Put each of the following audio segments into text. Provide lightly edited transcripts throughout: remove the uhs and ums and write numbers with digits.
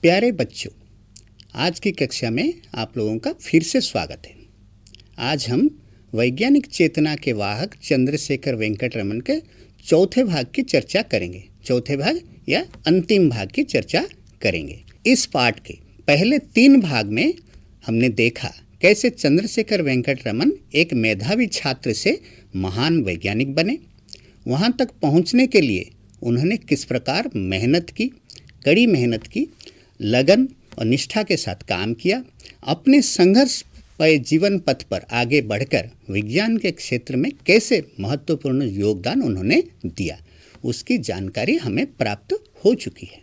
प्यारे बच्चों, आज की कक्षा में आप लोगों का फिर से स्वागत है। आज हम वैज्ञानिक चेतना के वाहक चंद्रशेखर वेंकट रमन के चौथे भाग की चर्चा करेंगे। चौथे भाग या अंतिम भाग की चर्चा करेंगे। इस पाठ के पहले 3 भाग में हमने देखा कैसे चंद्रशेखर वेंकट रमन एक मेधावी छात्र से महान वैज्ञानिक बने। वहाँ तक पहुँचने के लिए उन्होंने किस प्रकार मेहनत की, कड़ी मेहनत की, लगन और निष्ठा के साथ काम किया। अपने संघर्षमय जीवन पथ पर आगे बढ़कर विज्ञान के क्षेत्र में कैसे महत्वपूर्ण योगदान उन्होंने दिया, उसकी जानकारी हमें प्राप्त हो चुकी है।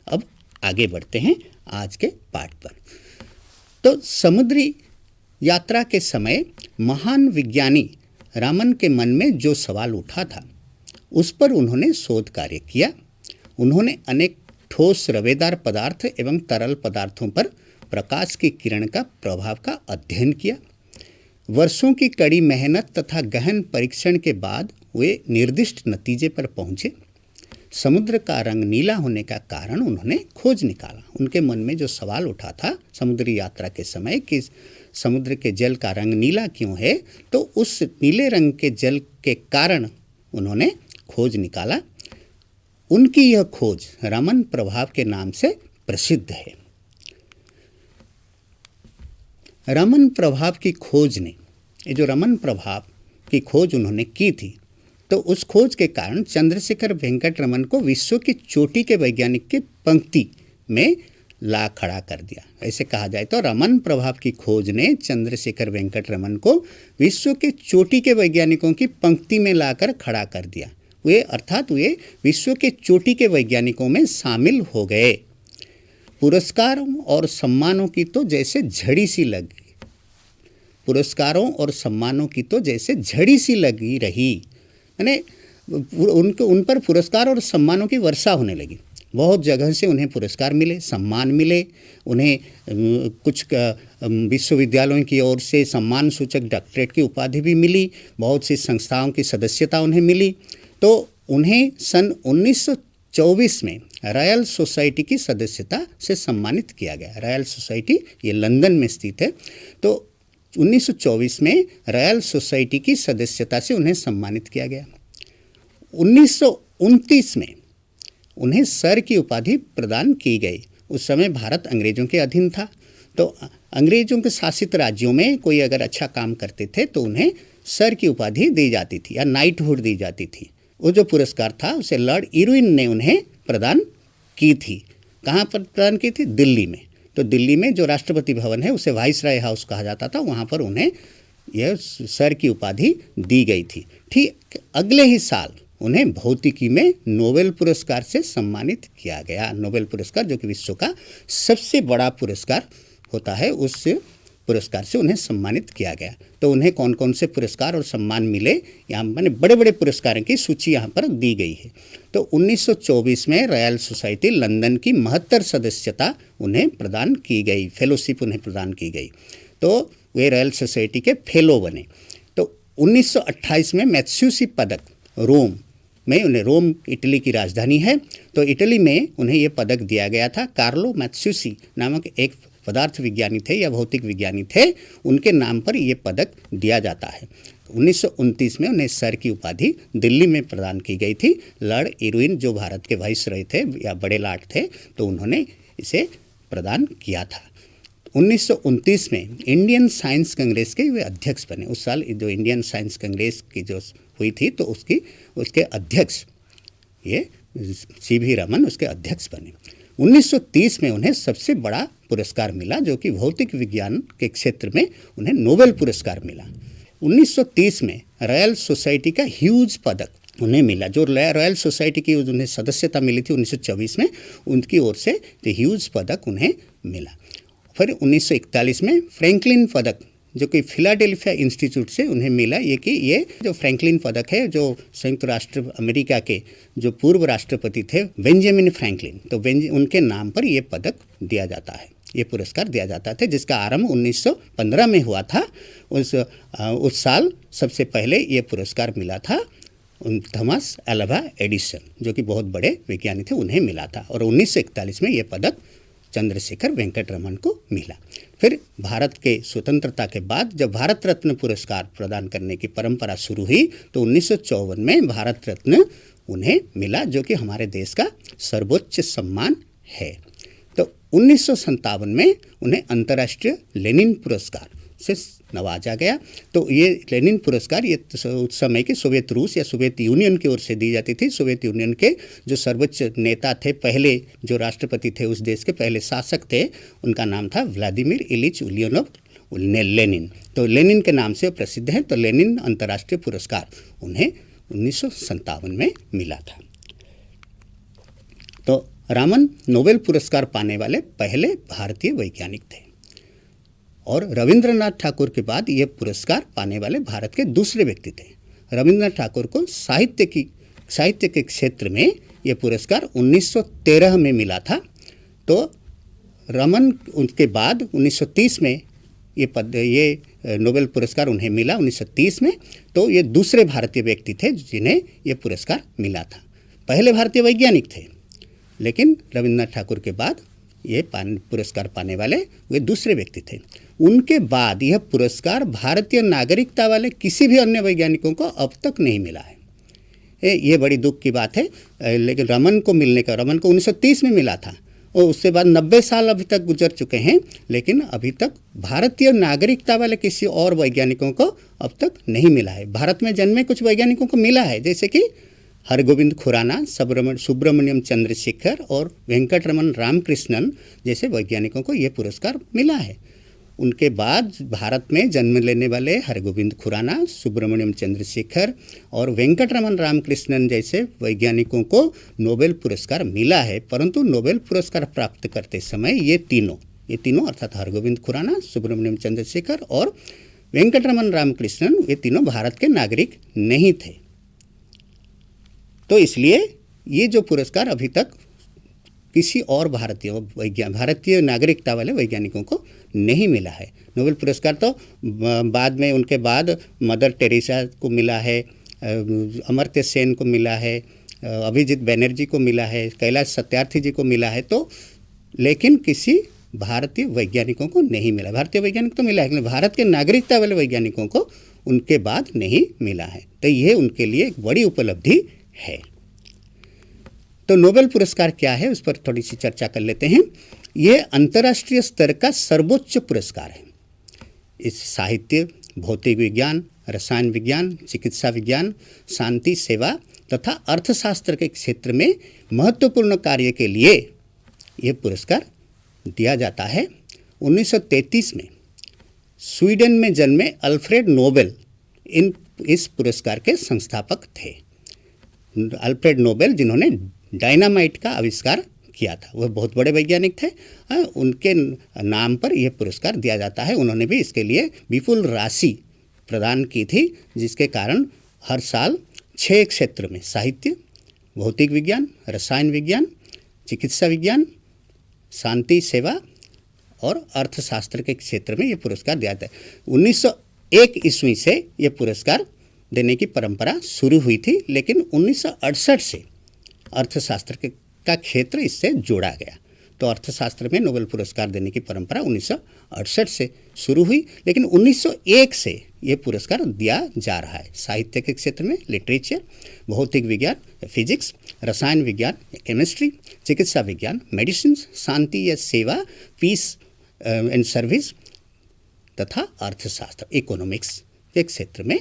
अब आगे बढ़ते हैं आज के पाठ पर। तो समुद्री यात्रा के समय महान विज्ञानी रामन के मन में जो सवाल उठा था, उस पर उन्होंने शोध कार्य किया। उन्होंने अनेक ठोस रवेदार पदार्थ एवं तरल पदार्थों पर प्रकाश की किरण का प्रभाव का अध्ययन किया। वर्षों की कड़ी मेहनत तथा गहन परीक्षण के बाद वे निर्दिष्ट नतीजे पर पहुँचे। समुद्र का रंग नीला होने का कारण उन्होंने खोज निकाला। उनके मन में जो सवाल उठा था समुद्री यात्रा के समय कि समुद्र के जल का रंग नीला क्यों है, तो उस नीले रंग के जल के कारण उन्होंने खोज निकाला। उनकी यह खोज रमन प्रभाव के नाम से प्रसिद्ध है। रमन प्रभाव की खोज ने, ये जो रमन प्रभाव की खोज उन्होंने की थी, तो उस खोज के कारण चंद्रशेखर वेंकट रमन को विश्व की चोटी के वैज्ञानिक की पंक्ति में ला खड़ा कर दिया। ऐसे कहा जाए तो रमन प्रभाव की खोज ने चंद्रशेखर वेंकट रमन को विश्व के चोटी के वैज्ञानिकों की पंक्ति में लाकर खड़ा कर दिया। वे विश्व के चोटी के वैज्ञानिकों में शामिल हो गए। पुरस्कारों और सम्मानों की तो जैसे झड़ी सी लगी, पुरस्कारों और सम्मानों की तो जैसे झड़ी सी लगी रही, यानी उन पर पुरस्कार और सम्मानों की वर्षा होने लगी। बहुत जगह से उन्हें पुरस्कार मिले, सम्मान मिले। उन्हें कुछ विश्वविद्यालयों की ओर से सम्मान सूचक डॉक्टरेट की उपाधि भी मिली। बहुत सी संस्थाओं की सदस्यता उन्हें मिली। तो उन्हें सन 1924 में रॉयल सोसाइटी की सदस्यता से सम्मानित किया गया। रॉयल सोसाइटी ये लंदन में स्थित है। तो 1924 में रॉयल सोसाइटी की सदस्यता से उन्हें सम्मानित किया गया। 1929 में उन्हें सर की उपाधि प्रदान की गई। उस समय भारत अंग्रेज़ों के अधीन था। तो अंग्रेज़ों के शासित राज्यों में कोई अगर अच्छा काम करते थे तो उन्हें सर की उपाधि दी जाती थी या नाइटहुड दी जाती थी। वो जो पुरस्कार था उसे लॉर्ड इरविन ने उन्हें प्रदान की थी। कहाँ पर प्रदान की थी? दिल्ली में। तो दिल्ली में जो राष्ट्रपति भवन है उसे वाइसराय हाउस कहा जाता था, वहाँ पर उन्हें यह सर की उपाधि दी गई थी। ठीक अगले ही साल उन्हें भौतिकी में नोबेल पुरस्कार से सम्मानित किया गया। नोबेल पुरस्कार जो कि विश्व का सबसे बड़ा पुरस्कार होता है, उस पुरस्कार से उन्हें सम्मानित किया गया। तो उन्हें कौन कौन से पुरस्कार और सम्मान मिले, यहाँ मैंने बड़े बड़े पुरस्कारों की सूची यहाँ पर दी गई है। तो 1924 में रॉयल सोसाइटी लंदन की 72 सदस्यता उन्हें प्रदान की गई, फेलोशिप उन्हें प्रदान की गई। तो वे रॉयल सोसाइटी के फेलो बने। तो 1928 में मैथ्यूसी पदक रोम में, उन्हें, रोम इटली की राजधानी है, तो इटली में उन्हें ये पदक दिया गया था। कार्लो मैथ्यूसी नामक एक पदार्थ विज्ञानी थे या भौतिक विज्ञानी थे, उनके नाम पर ये पदक दिया जाता है। 1929 में उन्हें सर की उपाधि दिल्ली में प्रदान की गई थी। लॉर्ड इरविन जो भारत के वाइसरॉय थे या बड़े लॉर्ड थे, तो उन्होंने इसे प्रदान किया था। 1929 में इंडियन साइंस कांग्रेस के वे अध्यक्ष बने। उस साल जो इंडियन साइंस कांग्रेस की जो हुई थी, तो उसके अध्यक्ष ये सीवी रमन उसके अध्यक्ष बने। 1930 में उन्हें सबसे बड़ा पुरस्कार मिला, जो कि भौतिक विज्ञान के क्षेत्र में उन्हें नोबेल पुरस्कार मिला। 1930 में रॉयल सोसाइटी का ह्यूज पदक उन्हें मिला। जो रॉयल सोसाइटी की उन्हें सदस्यता मिली थी 1924 में, उनकी ओर से ह्यूज पदक उन्हें मिला। फिर 1941 में फ्रैंकलिन पदक, जो कि फिलाडेल्फिया इंस्टीट्यूट से उन्हें मिला। ये जो फ्रैंकलिन पदक है, जो संयुक्त राष्ट्र अमेरिका के जो पूर्व राष्ट्रपति थे बेंजामिन फ्रैंकलिन, तो उनके नाम पर ये पदक दिया जाता है, ये पुरस्कार दिया जाता था, जिसका आरंभ 1915 में हुआ था। उस साल सबसे पहले ये पुरस्कार मिला था थॉमस अल्वा एडिसन, जो कि बहुत बड़े विज्ञानी थे, उन्हें मिला था। और 1941 में ये पदक चंद्रशेखर वेंकट रमन को मिला। फिर भारत के स्वतंत्रता के बाद जब भारत रत्न पुरस्कार प्रदान करने की परंपरा शुरू हुई तो 1954 में भारत रत्न उन्हें मिला, जो कि हमारे देश का सर्वोच्च सम्मान है। तो 1957 में उन्हें अंतर्राष्ट्रीय लेनिन पुरस्कार से नवाजा गया। तो ये लेनिन पुरस्कार ये उस समय के सोवियत रूस या सोवियत यूनियन की ओर से दी जाती थी। सोवियत यूनियन के जो सर्वोच्च नेता थे, पहले जो राष्ट्रपति थे उस देश के, पहले शासक थे, उनका नाम था व्लादिमीर इलिच उलियनोव लेनिन। तो लेनिन के नाम से प्रसिद्ध है। तो लेनिन अंतर्राष्ट्रीय पुरस्कार उन्हें 1957 में मिला था। तो रामन नोबेल पुरस्कार पाने वाले पहले भारतीय वैज्ञानिक थे और रविंद्रनाथ ठाकुर के बाद ये पुरस्कार पाने वाले भारत के दूसरे व्यक्ति थे। रविंद्रनाथ ठाकुर को साहित्य के क्षेत्र में ये पुरस्कार 1913 में मिला था। तो रमन उनके बाद 1930 में ये नोबेल पुरस्कार उन्हें मिला 1930 में। तो ये दूसरे भारतीय व्यक्ति थे जिन्हें ये पुरस्कार मिला था। पहले भारतीय वैज्ञानिक थे, लेकिन रविंद्रनाथ ठाकुर के बाद ये पुरस्कार पाने वाले वे दूसरे व्यक्ति थे। उनके बाद यह पुरस्कार भारतीय नागरिकता वाले किसी भी अन्य वैज्ञानिकों को अब तक नहीं मिला है। ये बड़ी दुख की बात है। लेकिन रमन को 1930 में मिला था और उसके बाद 90 साल अभी तक गुजर चुके हैं, लेकिन अभी तक भारतीय नागरिकता वाले किसी और वैज्ञानिकों को अब तक नहीं मिला है। भारत में जन्मे कुछ वैज्ञानिकों को मिला है, जैसे कि हरगोविंद खुराना, सुब्रमण्यम चंद्रशेखर और वेंकटरमन रामकृष्णन जैसे वैज्ञानिकों को यह पुरस्कार मिला है। उनके बाद भारत में जन्म लेने वाले हरगोविंद खुराना, सुब्रमण्यम चंद्रशेखर और वेंकटरमन रामकृष्णन जैसे वैज्ञानिकों को नोबेल पुरस्कार मिला है। परंतु नोबेल पुरस्कार प्राप्त करते समय ये तीनों अर्थात हरगोविंद खुराना, सुब्रमण्यम चंद्रशेखर और वेंकटरमन रामकृष्णन, ये तीनों भारत के नागरिक नहीं थे। तो इसलिए ये जो पुरस्कार अभी तक किसी और भारतीय नागरिकता वाले वैज्ञानिकों को नहीं मिला है। नोबेल पुरस्कार तो बाद में उनके बाद मदर टेरेसा को मिला है, अमर्त्य सेन को मिला है, अभिजीत बैनर्जी को मिला है, कैलाश सत्यार्थी जी को मिला है। तो लेकिन किसी भारतीय वैज्ञानिकों को नहीं मिला। भारतीय वैज्ञानिक तो मिला है, लेकिन भारत के नागरिकता वाले वैज्ञानिकों को उनके बाद नहीं मिला है। तो ये उनके लिए एक बड़ी उपलब्धि है। तो नोबेल पुरस्कार क्या है उस पर थोड़ी सी चर्चा कर लेते हैं। ये अंतर्राष्ट्रीय स्तर का सर्वोच्च पुरस्कार है। इस साहित्य, भौतिक विज्ञान, रसायन विज्ञान, चिकित्सा विज्ञान, शांति सेवा तथा अर्थशास्त्र के क्षेत्र में महत्वपूर्ण कार्य के लिए ये पुरस्कार दिया जाता है। 1933 में स्वीडन में जन्मे अल्फ्रेड नोबेल इस पुरस्कार के संस्थापक थे। अल्फ्रेड नोबेल जिन्होंने डायनामाइट का आविष्कार किया था, वह बहुत बड़े वैज्ञानिक थे। उनके नाम पर यह पुरस्कार दिया जाता है। उन्होंने भी इसके लिए विपुल राशि प्रदान की थी, जिसके कारण हर साल 6 क्षेत्र में साहित्य, भौतिक विज्ञान, रसायन विज्ञान, चिकित्सा विज्ञान, शांति सेवा और अर्थशास्त्र के क्षेत्र में ये पुरस्कार दिया जाता है। 1901 ईस्वी से ये पुरस्कार देने की परंपरा शुरू हुई थी, लेकिन 1968 से अर्थशास्त्र का क्षेत्र इससे जोड़ा गया। तो अर्थशास्त्र में नोबेल पुरस्कार देने की परंपरा 1968 से शुरू हुई, लेकिन 1901 से ये पुरस्कार दिया जा रहा है। साहित्य के क्षेत्र में लिटरेचर, भौतिक विज्ञान फिजिक्स, रसायन विज्ञान केमिस्ट्री, चिकित्सा विज्ञान मेडिसिन, शांति या सेवा पीस एंड सर्विस तथा अर्थशास्त्र इकोनॉमिक्स के क्षेत्र में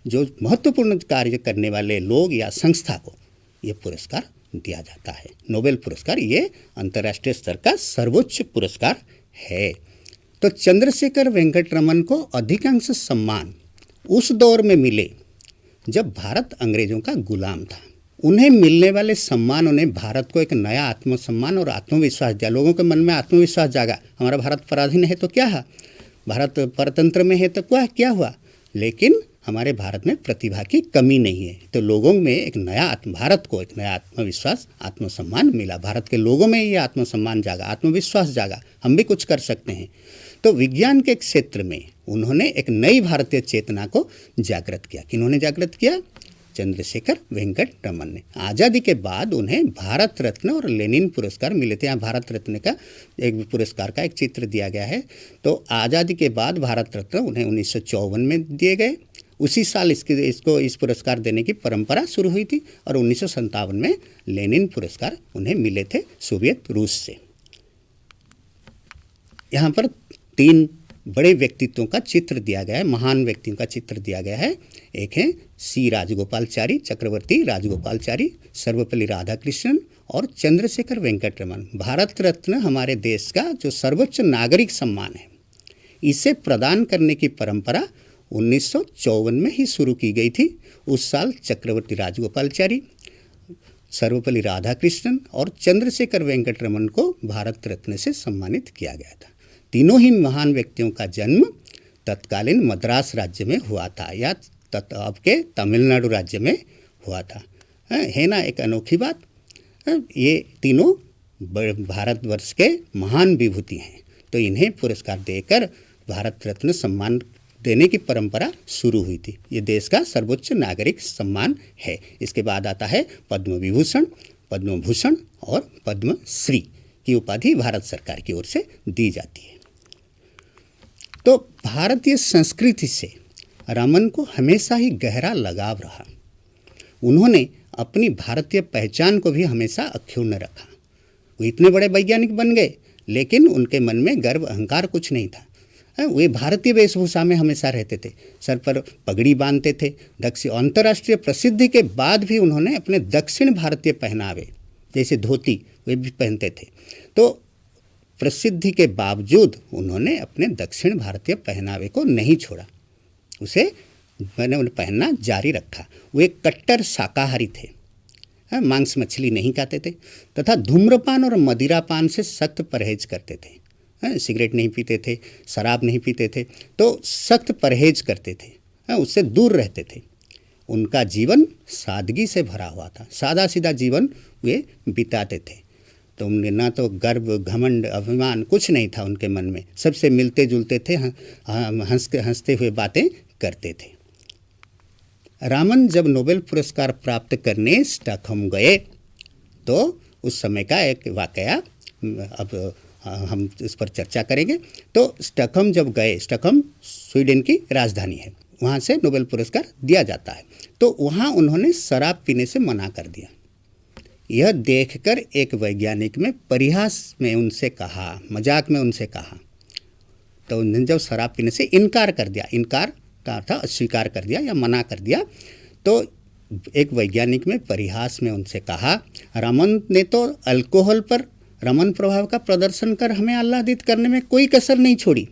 जो महत्वपूर्ण कार्य करने वाले लोग या संस्था को ये पुरस्कार दिया जाता है। नोबेल पुरस्कार ये अंतर्राष्ट्रीय स्तर का सर्वोच्च पुरस्कार है। तो चंद्रशेखर वेंकट रमन को अधिकांश सम्मान उस दौर में मिले जब भारत अंग्रेजों का गुलाम था। उन्हें मिलने वाले सम्मानों ने भारत को एक नया आत्मसम्मान और आत्मविश्वास दिया। लोगों के मन में आत्मविश्वास जागा, हमारा भारत पराधीन है तो क्या है, भारत परतंत्र में है तो क्या हुआ, लेकिन हमारे भारत में प्रतिभा की कमी नहीं है। तो लोगों में भारत को एक नया आत्मविश्वास, आत्मसम्मान मिला। भारत के लोगों में ये आत्मसम्मान जागा, आत्मविश्वास जागा, हम भी कुछ कर सकते हैं। तो विज्ञान के क्षेत्र में उन्होंने एक नई भारतीय चेतना को जागृत किया। किन्होंने जागृत किया? चंद्रशेखर वेंकट रमन ने। आज़ादी के बाद उन्हें भारत रत्न और लेनिन पुरस्कार मिले थे। यहाँ भारत रत्न का एक पुरस्कार का एक चित्र दिया गया है। तो आज़ादी के बाद भारत रत्न उन्हें 1954 में दिए गए। उसी साल इसको इस पुरस्कार देने की परंपरा शुरू हुई थी और 1957 में लेनिन पुरस्कार उन्हें मिले थे सोवियत रूस से। यहाँ पर 3 बड़े व्यक्तित्वों का चित्र दिया गया है, महान व्यक्तियों का चित्र दिया गया है। एक है सी राजगोपालचारी, चक्रवर्ती राजगोपालचारी, सर्वपल्ली राधाकृष्णन और चंद्रशेखर वेंकट रमन। भारत रत्न हमारे देश का जो सर्वोच्च नागरिक सम्मान है, इसे प्रदान करने की परंपरा 1954 में ही शुरू की गई थी। उस साल चक्रवर्ती राजगोपालचारी, सर्वपल्ली राधाकृष्णन और चंद्रशेखर वेंकट रमन को भारत रत्न से सम्मानित किया गया था। तीनों ही महान व्यक्तियों का जन्म तत्कालीन मद्रास राज्य में हुआ था या अब के तमिलनाडु राज्य में हुआ था। है ना एक अनोखी बात। ये तीनों भारतवर्ष के महान विभूति हैं, तो इन्हें पुरस्कार देकर भारत रत्न सम्मान देने की परंपरा शुरू हुई थी। ये देश का सर्वोच्च नागरिक सम्मान है। इसके बाद आता है पद्म विभूषण, पद्म भूषण और पद्मश्री की उपाधि भारत सरकार की ओर से दी जाती है। तो भारतीय संस्कृति से रमन को हमेशा ही गहरा लगाव रहा। उन्होंने अपनी भारतीय पहचान को भी हमेशा अक्षुण्ण रखा। वो इतने बड़े वैज्ञानिक बन गए, लेकिन उनके मन में गर्व अहंकार कुछ नहीं था। वे भारतीय वेशभूषा में हमेशा रहते थे, सर पर पगड़ी बांधते थे। अंतर्राष्ट्रीय प्रसिद्धि के बाद भी उन्होंने अपने दक्षिण भारतीय पहनावे जैसे धोती वे भी पहनते थे। तो प्रसिद्धि के बावजूद उन्होंने अपने दक्षिण भारतीय पहनावे को नहीं छोड़ा, उसे पहनना जारी रखा। वे कट्टर शाकाहारी थे, मांस मछली नहीं खाते थे तथा धूम्रपान और मदिरापान से सख्त परहेज करते थे। सिगरेट नहीं पीते थे, शराब नहीं पीते थे, तो सख्त परहेज करते थे, उससे दूर रहते थे। उनका जीवन सादगी से भरा हुआ था, सादा सीधा जीवन वे बिताते थे। तो उनमें ना तो गर्व, घमंड, अभिमान कुछ नहीं था उनके मन में। सबसे मिलते जुलते थे, हंसते हुए बातें करते थे। रामन जब नोबेल पुरस्कार प्राप्त करने स्टॉकहोम गए तो उस समय का एक वाकया अब हम इस पर चर्चा करेंगे। तो स्टॉकहोम जब गए, स्टॉकहोम स्वीडन की राजधानी है, वहाँ से नोबेल पुरस्कार दिया जाता है। तो वहाँ उन्होंने शराब पीने से मना कर दिया। यह देखकर एक वैज्ञानिक ने परिहास में उनसे कहा, मजाक में उनसे कहा, तो उन्होंने जब शराब पीने से इनकार कर दिया, इनकार का अर्थ अस्वीकार कर दिया या मना कर दिया, तो एक वैज्ञानिक में परिहास में उनसे कहा, रमन ने तो अल्कोहल पर रमन प्रभाव का प्रदर्शन कर हमें आह्लादित करने में कोई कसर नहीं छोड़ी।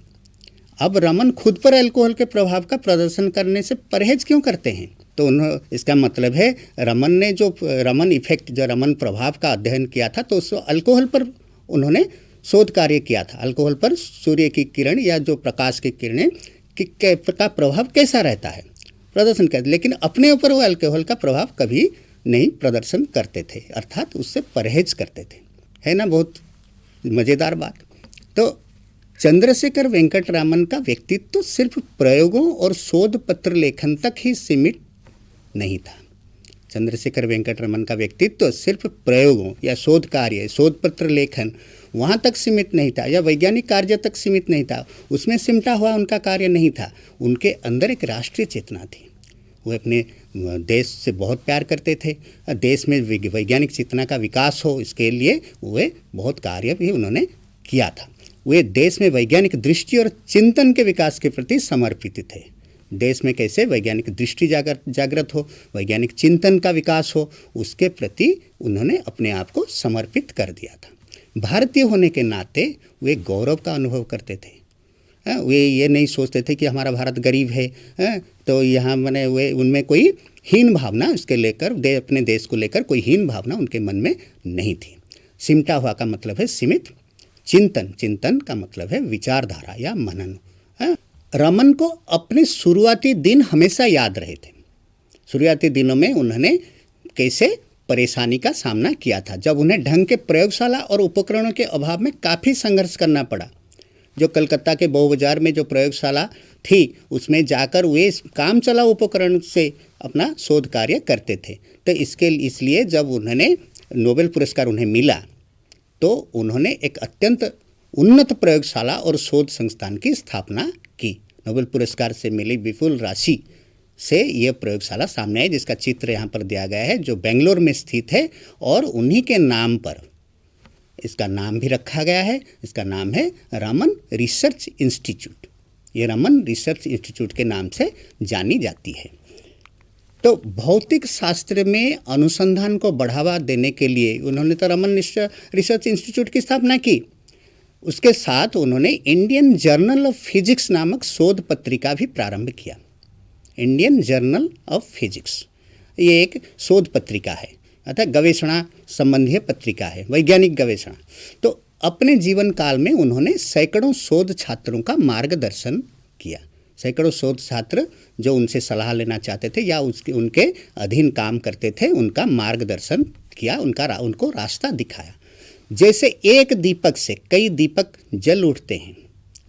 अब रमन खुद पर अल्कोहल के प्रभाव का प्रदर्शन करने से परहेज क्यों करते हैं? तो इसका मतलब है रमन ने जो रमन इफेक्ट, जो रमन प्रभाव का अध्ययन किया था, तो उस अल्कोहल पर उन्होंने शोध कार्य किया था। अल्कोहल पर सूर्य की किरण या जो प्रकाश की किरणें का प्रभाव कैसा रहता है, प्रदर्शन करते, लेकिन अपने ऊपर वो अल्कोहल का प्रभाव कभी नहीं प्रदर्शन करते थे, अर्थात उससे परहेज करते थे। है ना बहुत मज़ेदार बात। तो चंद्रशेखर वेंकट रामन का व्यक्तित्व सिर्फ प्रयोगों और शोध पत्र लेखन तक ही सीमित नहीं था। चंद्रशेखर वेंकट रमन का व्यक्तित्व सिर्फ प्रयोगों या शोध कार्य, शोध पत्र लेखन वहाँ तक सीमित नहीं था, या वैज्ञानिक कार्य तक सीमित नहीं था, उसमें सिमटा हुआ उनका कार्य नहीं था। उनके अंदर एक राष्ट्रीय चेतना थी। वो अपने देश से बहुत प्यार करते थे। देश में वैज्ञानिक चेतना का विकास हो, इसके लिए वे बहुत कार्य भी उन्होंने किया था। वे देश में वैज्ञानिक दृष्टि और चिंतन के विकास के प्रति समर्पित थे। देश में कैसे वैज्ञानिक दृष्टि जागृत हो, वैज्ञानिक चिंतन का विकास हो, उसके प्रति उन्होंने अपने आप को समर्पित कर दिया था। भारतीय होने के नाते वे गौरव का अनुभव करते थे। वे ये नहीं सोचते थे कि हमारा भारत गरीब है, तो यहाँ मैंने वे उनमें कोई हीन भावना उसके लेकर अपने देश को लेकर कोई हीन भावना उनके मन में नहीं थी। सिमटा हुआ का मतलब है सीमित, चिंतन का मतलब है विचारधारा या मनन। रमन को अपने शुरुआती दिन हमेशा याद रहे थे। शुरुआती दिनों में उन्होंने कैसे परेशानी का सामना किया था, जब उन्हें ढंग के प्रयोगशाला और उपकरणों के अभाव में काफ़ी संघर्ष करना पड़ा। जो कलकत्ता के बो बाजार में जो प्रयोगशाला थी उसमें जाकर वे काम चला उपकरण से अपना शोध कार्य करते थे। तो इसलिए जब उन्होंने नोबेल पुरस्कार उन्हें मिला तो उन्होंने एक अत्यंत उन्नत प्रयोगशाला और शोध संस्थान की स्थापना की। नोबेल पुरस्कार से मिली विपुल राशि से यह प्रयोगशाला सामने आई, जिसका चित्र यहाँ पर दिया गया है, जो बेंगलोर में स्थित है और उन्हीं के नाम पर इसका नाम भी रखा गया है। इसका नाम है रमन रिसर्च इंस्टीट्यूट। ये रमन रिसर्च इंस्टीट्यूट के नाम से जानी जाती है। तो भौतिक शास्त्र में अनुसंधान को बढ़ावा देने के लिए उन्होंने तो रमन रिसर्च इंस्टीट्यूट की स्थापना की। उसके साथ उन्होंने इंडियन जर्नल ऑफ फिजिक्स नामक शोध पत्रिका भी प्रारंभ किया। इंडियन जर्नल ऑफ फिजिक्स ये एक शोध पत्रिका है, अर्थात गवेषणा संबंधी पत्रिका है, वैज्ञानिक गवेषणा। तो अपने जीवन काल में उन्होंने सैकड़ों शोध छात्रों का मार्गदर्शन किया। सैकड़ों शोध छात्र जो उनसे सलाह लेना चाहते थे या उनके अधीन काम करते थे, उनका मार्गदर्शन किया, उनको रास्ता दिखाया। जैसे एक दीपक से कई दीपक जल उठते हैं,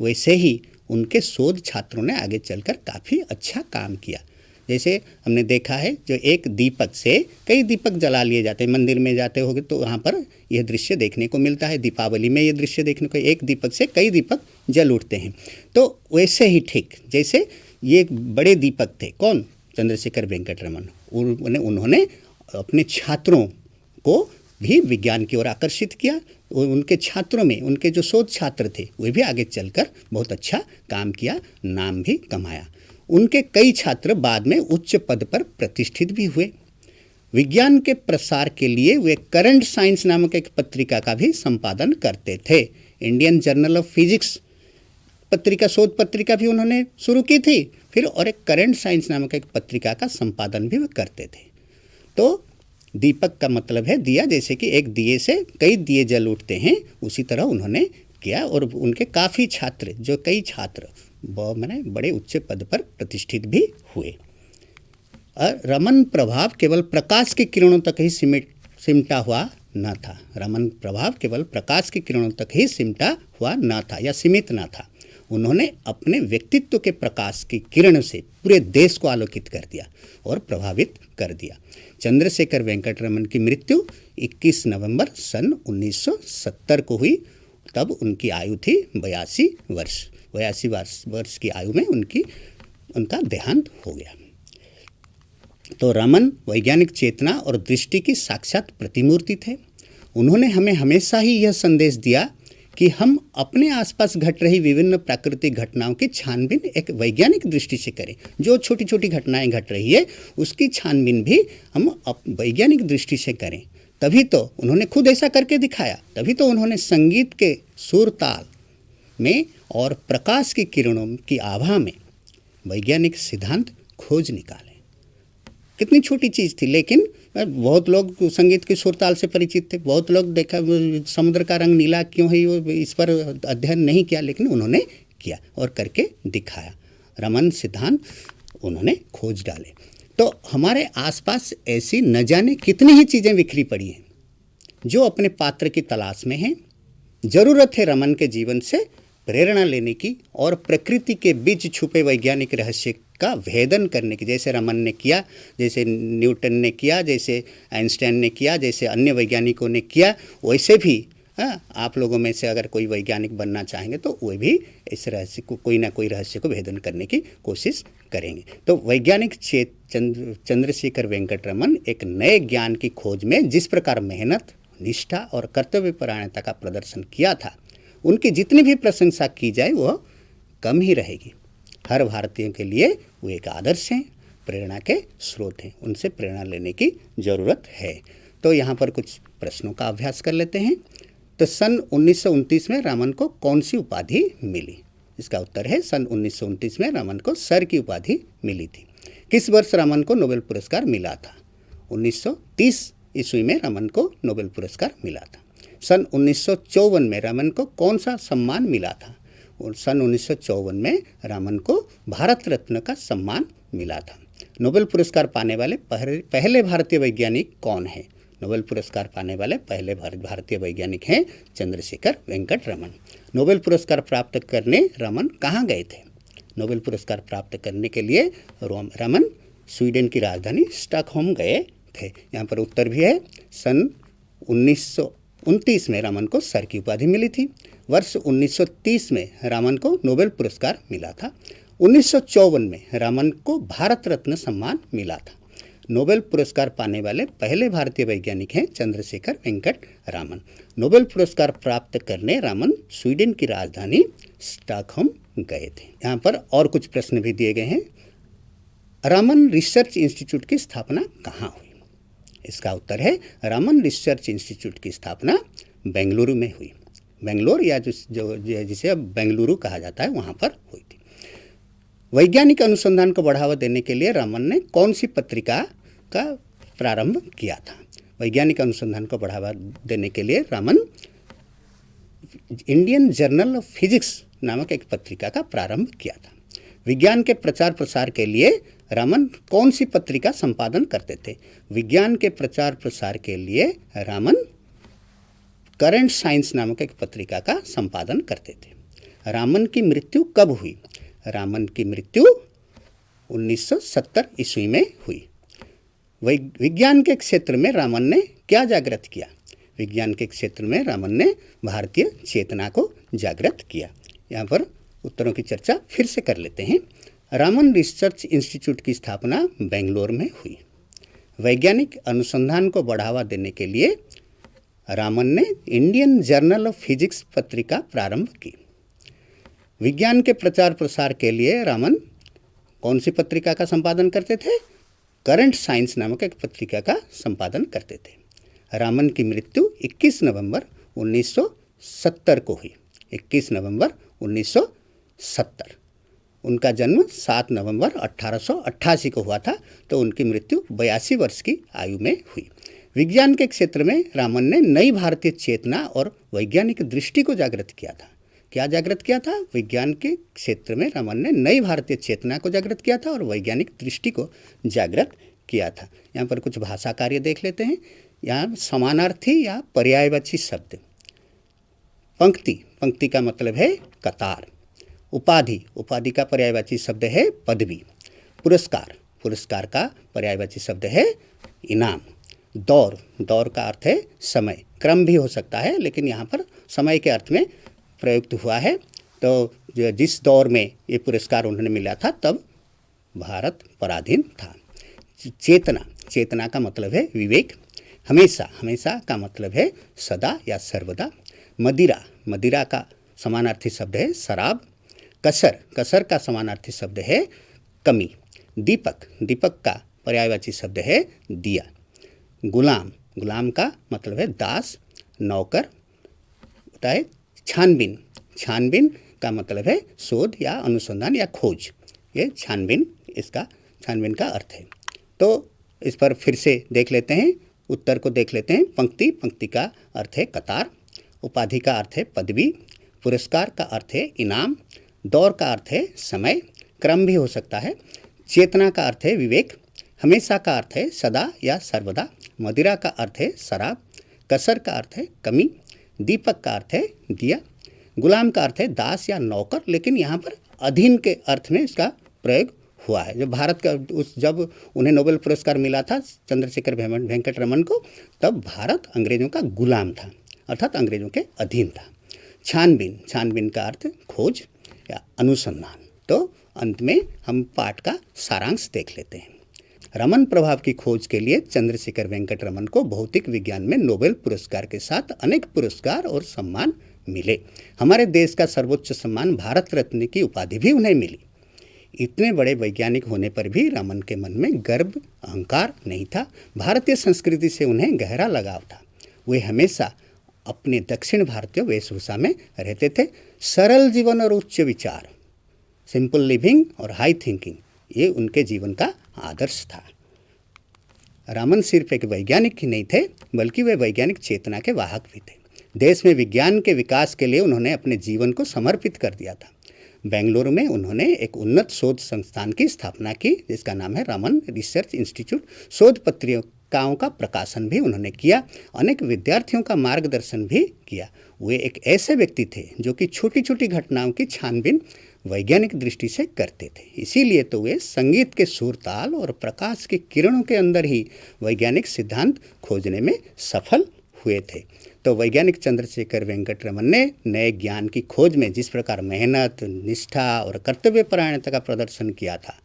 वैसे ही उनके शोध छात्रों ने आगे चलकर काफ़ी अच्छा काम किया। जैसे हमने देखा है, जो एक दीपक से कई दीपक जला लिए जाते हैं। मंदिर में जाते होगे तो वहाँ पर यह दृश्य देखने को मिलता है। दीपावली में ये दृश्य देखने को, एक दीपक से कई दीपक जल उठते हैं। तो वैसे ही ठीक जैसे ये बड़े दीपक थे, कौन? चंद्रशेखर वेंकट रमन। उन्होंने अपने छात्रों को भी विज्ञान की ओर आकर्षित किया। उनके छात्रों में उनके जो शोध छात्र थे वे भी आगे चलकर बहुत अच्छा काम किया, नाम भी कमाया। उनके कई छात्र बाद में उच्च पद पर प्रतिष्ठित भी हुए। विज्ञान के प्रसार के लिए वे करंट साइंस नामक एक पत्रिका का भी संपादन करते थे। इंडियन जर्नल ऑफ फिजिक्स पत्रिका, शोध पत्रिका भी उन्होंने शुरू की थी, फिर और एक करंट साइंस नामक एक पत्रिका का संपादन भी वे करते थे। तो दीपक का मतलब है दिया, जैसे कि एक दिए से कई दिए जल उठते हैं, उसी तरह उन्होंने किया। और उनके काफ़ी छात्र, जो कई छात्र मैंने बड़े उच्च पद पर प्रतिष्ठित भी हुए। और रमन प्रभाव केवल प्रकाश की किरणों तक ही सिमटा हुआ न था। रमन प्रभाव केवल प्रकाश की किरणों तक ही सिमटा हुआ न था या सीमित न था। उन्होंने अपने व्यक्तित्व के प्रकाश की किरण से पूरे देश को आलोकित कर दिया और प्रभावित कर दिया। चंद्रशेखर वेंकट रमन की मृत्यु 21 नवंबर सन 1970 को हुई। तब उनकी आयु थी 82 वर्ष। 82 वर्ष की आयु में उनका देहांत हो गया। तो रमन वैज्ञानिक चेतना और दृष्टि की साक्षात प्रतिमूर्ति थे। उन्होंने हमें हमेशा ही यह संदेश दिया कि हम अपने आसपास घट रही विभिन्न प्राकृतिक घटनाओं की छानबीन एक वैज्ञानिक दृष्टि से करें। जो छोटी छोटी घटनाएं घट रही है उसकी छानबीन भी हम वैज्ञानिक दृष्टि से करें। तभी तो उन्होंने खुद ऐसा करके दिखाया। तभी तो उन्होंने संगीत के सुर ताल में और प्रकाश की किरणों की आभा में वैज्ञानिक सिद्धांत खोज निकाले। कितनी छोटी चीज़ थी, लेकिन बहुत लोग संगीत के सुर ताल से परिचित थे। बहुत लोग देखा समुद्र का रंग नीला क्यों है, इस पर अध्ययन नहीं किया, लेकिन उन्होंने किया और करके दिखाया। रमन सिद्धांत उन्होंने खोज डाले। तो हमारे आसपास ऐसी न जाने कितनी ही चीज़ें बिखरी पड़ी हैं जो अपने पात्र की तलाश में हैं। ज़रूरत है रमन के जीवन से प्रेरणा लेने की और प्रकृति के बीच छुपे वैज्ञानिक रहस्य का भेदन करने की। जैसे रमन ने किया, जैसे न्यूटन ने किया, जैसे आइंस्टाइन ने किया, जैसे अन्य वैज्ञानिकों ने किया, वैसे भी आप लोगों में से अगर कोई वैज्ञानिक बनना चाहेंगे तो वे भी इस रहस्य को, कोई ना कोई रहस्य को भेदन करने की कोशिश करेंगे। तो वैज्ञानिक चंद्रशेखर वेंकट रमन एक नए ज्ञान की खोज में जिस प्रकार मेहनत, निष्ठा और कर्तव्यपरायणता का प्रदर्शन किया था, उनकी जितनी भी प्रशंसा की जाए वह कम ही रहेगी। हर भारतीय के लिए वो एक आदर्श हैं, प्रेरणा के स्रोत हैं। उनसे प्रेरणा लेने की ज़रूरत है। तो यहाँ पर कुछ प्रश्नों का अभ्यास कर लेते हैं। तो सन 1929 में रमन को कौन सी उपाधि मिली? इसका उत्तर है सन 1929 में रमन को सर की उपाधि मिली थी। किस वर्ष रमन को नोबेल पुरस्कार मिला था? 1930 ईस्वी में रमन को नोबेल पुरस्कार मिला था। सन 1954 में रमन को कौन सा सम्मान मिला था? और सन 1954 में रमन को भारत रत्न का सम्मान मिला था। नोबेल पुरस्कार पाने वाले पहले भारतीय वैज्ञानिक कौन है? नोबेल पुरस्कार पाने वाले पहले भारतीय वैज्ञानिक हैं चंद्रशेखर वेंकट रमन। नोबेल पुरस्कार प्राप्त करने रमन कहाँ गए थे? नोबेल पुरस्कार प्राप्त करने के लिए रमन स्वीडन की राजधानी स्टॉकहोम गए थे। यहाँ पर उत्तर भी है। सन 1929 में रमन को सर की उपाधि मिली थी। वर्ष 1930 में रमन को नोबेल पुरस्कार मिला था। 1954 में रमन को भारत रत्न सम्मान मिला था। नोबेल पुरस्कार पाने वाले पहले भारतीय वैज्ञानिक हैं चंद्रशेखर वेंकट रमन। नोबेल पुरस्कार प्राप्त करने रमन स्वीडन की राजधानी स्टॉकहोम गए थे। यहाँ पर और कुछ प्रश्न भी दिए गए हैं। रमन रिसर्च इंस्टीट्यूट की स्थापना कहाँ हुई? इसका उत्तर है रमन रिसर्च इंस्टीट्यूट की स्थापना बेंगलुरु में हुई। बेंगलोर या जिसे अब बेंगलुरु कहा जाता है, वहाँ पर हुई थी। वैज्ञानिक अनुसंधान को बढ़ावा देने के लिए रमन ने कौन सी पत्रिका का प्रारंभ किया था? वैज्ञानिक अनुसंधान को बढ़ावा देने के लिए Raman Indian journal of physics नामक एक पत्रिका का प्रारंभ किया था। विज्ञान के प्रचार प्रसार के लिए रमन कौन सी पत्रिका संपादन करते थे? विज्ञान के प्रचार प्रसार के लिए रमन करंट साइंस नामक एक पत्रिका का संपादन करते थे। रमन की मृत्यु कब हुई? रमन की मृत्यु 1970 ईस्वी में हुई। विज्ञान के क्षेत्र में रमन ने क्या जागृत किया? विज्ञान के क्षेत्र में रमन ने भारतीय चेतना को जागृत किया। यहाँ पर उत्तरों की चर्चा फिर से कर लेते हैं। रमन रिसर्च इंस्टीट्यूट की स्थापना बेंगलोर में हुई। वैज्ञानिक अनुसंधान को बढ़ावा देने के लिए रमन ने इंडियन जर्नल ऑफ फिजिक्स पत्रिका प्रारंभ की। विज्ञान के प्रचार प्रसार के लिए रमन कौन सी पत्रिका का संपादन करते थे? करंट साइंस नामक एक पत्रिका का संपादन करते थे। रमन की मृत्यु 21 नवंबर 1970 को हुई। 21 नवंबर 1970। उनका जन्म 7 नवंबर 1888 को हुआ था, तो उनकी मृत्यु 82 वर्ष की आयु में हुई। विज्ञान के क्षेत्र में रमन ने नई भारतीय चेतना और वैज्ञानिक दृष्टि को जागृत किया था। क्या जागृत किया था? विज्ञान के क्षेत्र में रमन ने नई भारतीय चेतना को जागृत किया था और वैज्ञानिक दृष्टि को जागृत किया था। यहाँ पर कुछ भाषा कार्य देख लेते हैं। यहाँ समानार्थी या पर्यायवाची शब्द। पंक्ति, पंक्ति का मतलब है कतार। उपाधि, उपाधि का पर्यायवाची शब्द है पदवी। पुरस्कार, पुरस्कार का पर्यायवाची शब्द है इनाम। दौर, दौर का अर्थ है समय। क्रम भी हो सकता है, लेकिन यहाँ पर समय के अर्थ में प्रयुक्त हुआ है। तो जिस दौर में ये पुरस्कार उन्हें मिला था तब भारत पराधीन था। चेतना, चेतना का मतलब है विवेक। हमेशा, हमेशा का मतलब है सदा या सर्वदा। मदिरा, मदिरा का समानार्थी शब्द है शराब। कसर, कसर का समानार्थी शब्द है कमी। दीपक, दीपक का पर्यायवाची शब्द है दिया। गुलाम, गुलाम का मतलब है दास, नौकर होता है। छानबीन, छानबीन का मतलब है शोध या अनुसंधान या खोज। ये छानबीन, इसका छानबीन का अर्थ है। तो इस पर फिर से देख लेते हैं, उत्तर को देख लेते हैं। पंक्ति, पंक्ति का अर्थ है कतार। उपाधि का अर्थ है पदवी। पुरस्कार का अर्थ है इनाम। दौर का अर्थ है समय, क्रम भी हो सकता है। चेतना का अर्थ है विवेक। हमेशा का अर्थ है सदा या सर्वदा। मदिरा का अर्थ है शराब। कसर का अर्थ है कमी। दीपक का अर्थ है दिया। गुलाम का अर्थ है दास या नौकर, लेकिन यहाँ पर अधीन के अर्थ में इसका प्रयोग हुआ है। जब भारत का जब उन्हें नोबेल पुरस्कार मिला था चंद्रशेखर वेंकट रमन को, तब भारत अंग्रेजों का गुलाम था, अर्थात अंग्रेजों के अधीन था। छानबीन, छानबीन का अर्थ खोज या अनुसंधान। तो अंत में हम पाठ का सारांश देख लेते हैं। रमन प्रभाव की खोज के लिए चंद्रशेखर वेंकट रमन को भौतिक विज्ञान में नोबेल पुरस्कार के साथ अनेक पुरस्कार और सम्मान मिले। हमारे देश का सर्वोच्च सम्मान भारत रत्न की उपाधि भी उन्हें मिली। इतने बड़े वैज्ञानिक होने पर भी रमन के मन में गर्व, अहंकार नहीं था। भारतीय संस्कृति से उन्हें गहरा लगाव था। वे हमेशा अपने दक्षिण भारतीय वेशभूषा में रहते थे। सरल जीवन और उच्च विचार, सिंपल लिविंग और हाई थिंकिंग, ये उनके जीवन का आदर्श था। रमन सिर्फ एक वैज्ञानिक ही नहीं थे, बल्कि वे वैज्ञानिक चेतना के वाहक भी थे। देश में विज्ञान के विकास के लिए उन्होंने अपने जीवन को समर्पित कर दिया था। बेंगलुरु में उन्होंने एक उन्नत शोध संस्थान की स्थापना की, जिसका नाम है रमन रिसर्च इंस्टीट्यूट। शोध पुस्तिकाओं का प्रकाशन भी उन्होंने किया, अनेक विद्यार्थियों का मार्गदर्शन भी किया। वे एक ऐसे व्यक्ति थे जो कि छोटी छोटी घटनाओं की छानबीन वैज्ञानिक दृष्टि से करते थे। इसीलिए तो वे संगीत के सुर ताल और प्रकाश की किरणों के अंदर ही वैज्ञानिक सिद्धांत खोजने में सफल हुए थे। तो वैज्ञानिक चंद्रशेखर वेंकट रमन ने नए ज्ञान की खोज में जिस प्रकार मेहनत, निष्ठा और कर्तव्यपरायणता का प्रदर्शन किया था,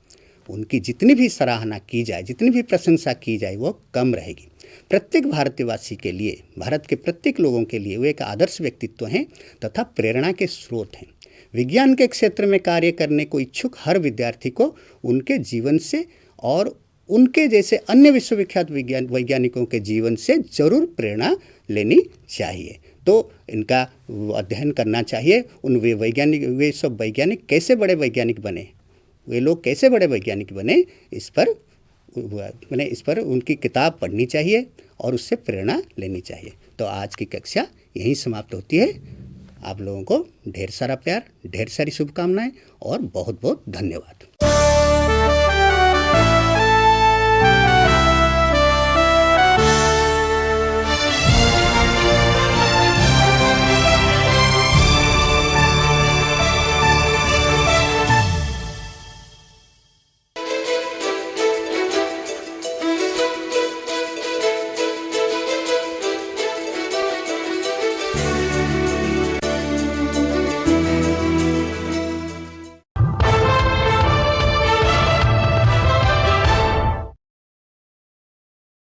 उनकी जितनी भी सराहना की जाए, जितनी भी प्रशंसा की जाए, वो कम रहेगी। प्रत्येक भारतवासी के लिए, भारत के प्रत्येक लोगों के लिए वे एक आदर्श व्यक्तित्व हैं तथा प्रेरणा के स्रोत हैं। विज्ञान के क्षेत्र में कार्य करने को इच्छुक हर विद्यार्थी को उनके जीवन से और उनके जैसे अन्य विश्वविख्यात वैज्ञानिकों के जीवन से जरूर प्रेरणा लेनी चाहिए। तो इनका अध्ययन करना चाहिए। वे सब वैज्ञानिक कैसे बड़े वैज्ञानिक बने, वे लोग कैसे बड़े वैज्ञानिक बने, इस पर उनकी किताब पढ़नी चाहिए और उससे प्रेरणा लेनी चाहिए। तो आज की कक्षा यहीं समाप्त होती है। आप लोगों को ढेर सारा प्यार, ढेर सारी शुभकामनाएं और बहुत बहुत धन्यवाद।